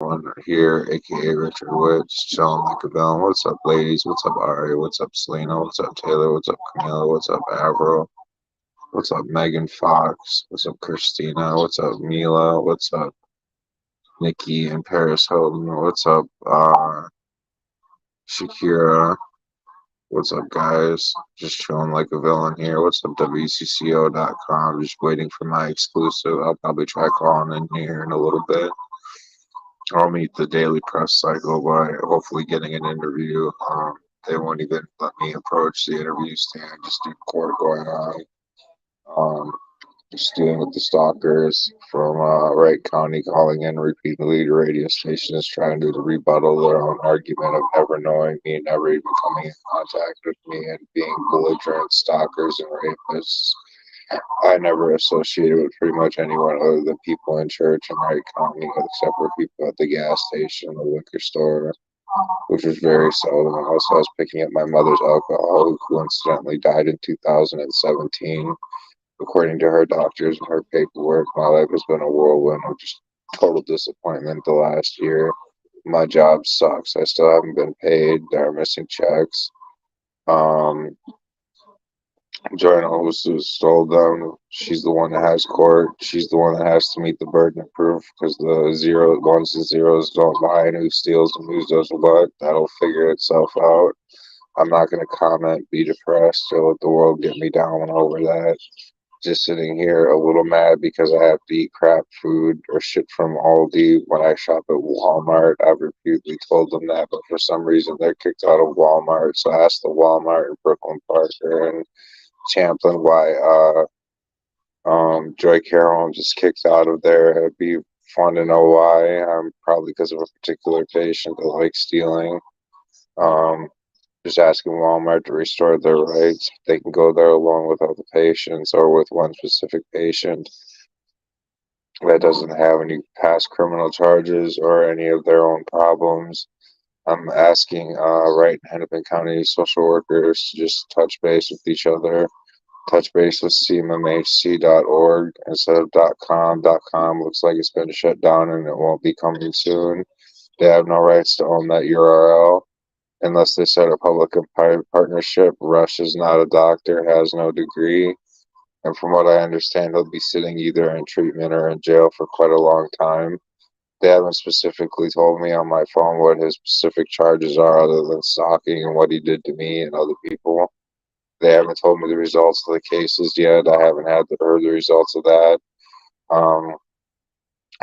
One here, aka Richard Witt, just chilling like a villain. What's up, ladies? What's up, Ari? What's up, Selena? What's up, Taylor? What's up, Camilla? What's up, Avro? What's up, Megan Fox? What's up, Christina? What's up, Mila? What's up, Nikki and Paris Hilton? What's up, Shakira? What's up, guys? Just chilling like a villain here. What's up, WCCO.com? Just waiting for my exclusive. I'll probably try calling in here in a little bit. I'll meet the daily press cycle by hopefully getting an interview. They won't even let me approach the interview stand, just do court going on. Um, just dealing with the stalkers from Wright County calling in repeatedly to radio stations trying to rebuttal their own argument of never knowing me, never even coming in contact with me, and being belligerent stalkers and rapists. I never associated with pretty much anyone other than people in church and Wright County, except for people at the gas station, the liquor store, which was very seldom. Also, I was picking up my mother's alcohol, who coincidentally died in 2017. According to her doctors and her paperwork, my life has been a whirlwind of just total disappointment the last year. My job sucks. I still haven't been paid. There are missing checks. Um, Joanna Hosts told them she's the one that has court. She's the one that has to meet the burden of proof because the ones and zeros don't lie, and who steals and who does what. That'll figure itself out. I'm not going to comment, be depressed, or let the world get me down over that. Just sitting here a little mad because I have to eat crap food or shit from Aldi when I shop at Walmart. I've repeatedly told them that, but for some reason they're kicked out of Walmart. So I asked the Walmart in Brooklyn Parker and Champlin why Joy Carroll just kicked out of there. It'd be fun to know why. Probably because of a particular patient that likes stealing. Um, just asking Walmart to restore their rights. They can go there along with other patients or with one specific patient that doesn't have any past criminal charges or any of their own problems. I'm asking Wright and Hennepin County social workers to just touch base with each other, touch base with cmmhc.org instead of .com. .com looks like it's been shut down and it won't be coming soon. They have no rights to own that URL unless they start a public and private partnership. Rush is not a doctor, has no degree, and from what I understand, he'll be sitting either in treatment or in jail for quite a long time. They haven't specifically told me on my phone what his specific charges are other than stalking and what he did to me and other people. They haven't told me the results of the cases yet. I haven't heard the results of that. Um,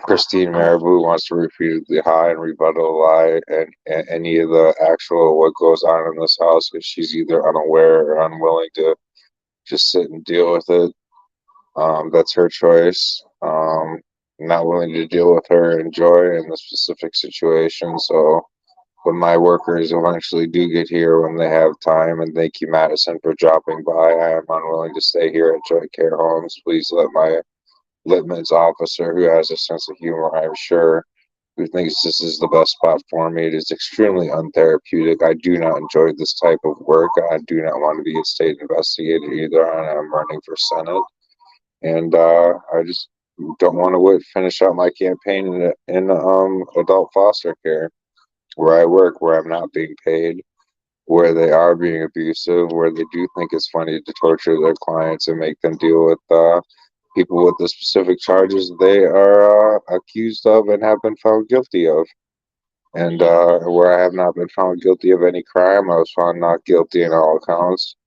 Christine Marabou wants to repeatedly hide and rebuttal a lie and any of the actual what goes on in this house because she's either unaware or unwilling to just sit and deal with it. That's her choice. Not willing to deal with her and Joy in the specific situation. So when my workers eventually do get here when they have time, and thank you, Madison, for dropping by. I am unwilling to stay here at Joy Care Homes. Please let my Litman's officer, who has a sense of humor, I'm sure, who thinks this is the best spot for me. It is extremely untherapeutic. I do not enjoy this type of work. I do not want to be a state investigator either, and I'm running for Senate. And I just don't want to finish out my campaign in adult foster care, where I work, where I'm not being paid, where they are being abusive, where they do think it's funny to torture their clients and make them deal with people with the specific charges they are accused of and have been found guilty of. And where I have not been found guilty of any crime, I was found not guilty in all accounts.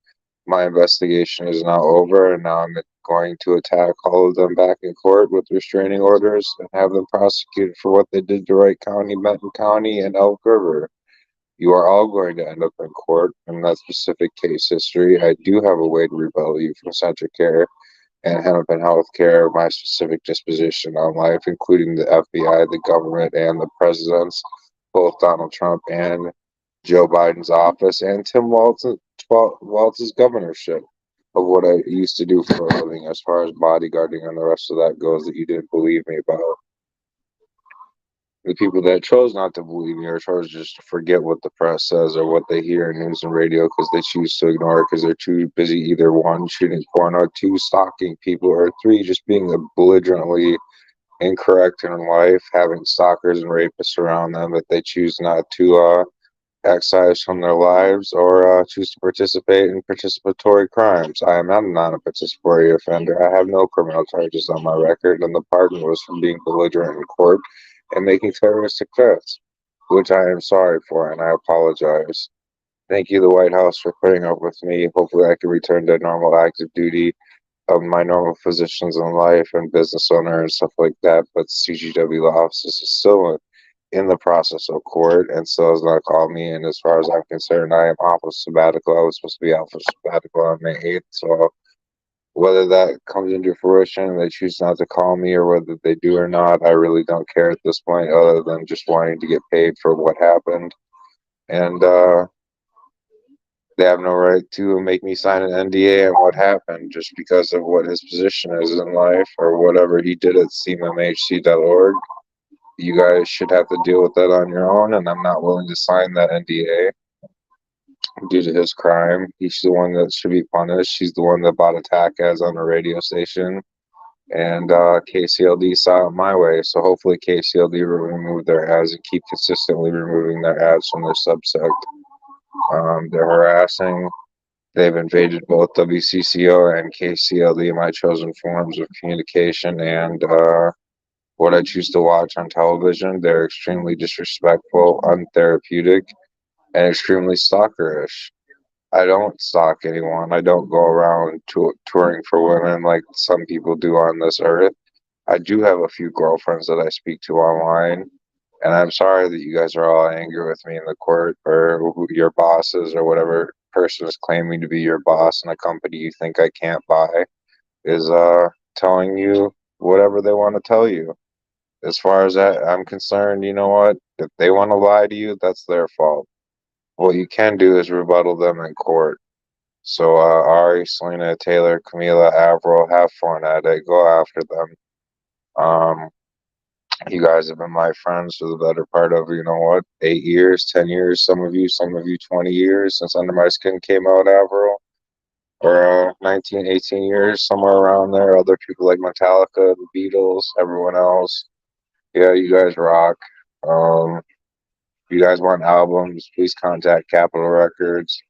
My investigation is now over, and now I'm going to attack all of them back in court with restraining orders and have them prosecuted for what they did to Wright County, Benton County, and Elk River. You are all going to end up in court in that specific case history. I do have a way to rebuttal you from Centric Care and Hennepin Healthcare, my specific disposition on life, including the FBI, the government, and the presidents, both Donald Trump and Joe Biden's office, and Tim Walz's governorship of what I used to do for a living as far as bodyguarding and the rest of that goes that you didn't believe me about. The people that chose not to believe me or chose just to forget what the press says or what they hear in news and radio because they choose to ignore it because they're too busy either one, shooting porn, or two, stalking people, or three, just being belligerently incorrect in life, having stalkers and rapists around them that they choose not to excise from their lives or choose to participate in participatory crimes. I am not a non-participatory offender. I have no criminal charges on my record, and the pardon was from being belligerent in court and making terroristic threats, which I am sorry for, and I apologize. Thank you, the White House, for putting up with me. Hopefully, I can return to normal active duty of my normal positions in life and business owner and stuff like that. But CGW law offices is still in the process of court and still has not called me. And as far as I'm concerned, I am off of sabbatical. I was supposed to be off of sabbatical on May 8th. So whether that comes into fruition and they choose not to call me or whether they do or not, I really don't care at this point, other than just wanting to get paid for what happened. And they have no right to make me sign an NDA on what happened just because of what his position is in life or whatever he did at cmmhc.org. You guys should have to deal with that on your own, and I'm not willing to sign that NDA due to his crime. He's the one that should be punished. He's the one that bought attack ads on the radio station, and KCLD saw it my way. So hopefully KCLD will remove their ads and keep consistently removing their ads from their subsect. They're harassing. They've invaded both WCCO and KCLD, my chosen forms of communication, and what I choose to watch on television. They're extremely disrespectful, untherapeutic, and extremely stalkerish. I don't stalk anyone. I don't go around touring for women like some people do on this earth. I do have a few girlfriends that I speak to online, and I'm sorry that you guys are all angry with me in the court or your bosses or whatever person is claiming to be your boss in a company you think I can't buy is telling you whatever they want to tell you. As far as that I'm concerned, you know what? If they want to lie to you, that's their fault. What you can do is rebuttal them in court. So Ari, Selena, Taylor, Camila, Avril, have fun at it. Go after them. Um, you guys have been my friends for the better part of, you know what, 8 years, 10 years, some of you 20 years since Under My Skin came out, Avril. Or 19, 18 years, somewhere around there. Other people like Metallica, the Beatles, everyone else. Yeah, you guys rock. Um, if you guys want albums, please contact Capitol Records.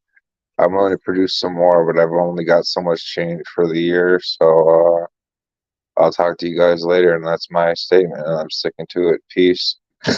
I'm willing to produce some more, but I've only got so much change for the year. So I'll talk to you guys later, and that's my statement, and I'm sticking to it. Peace.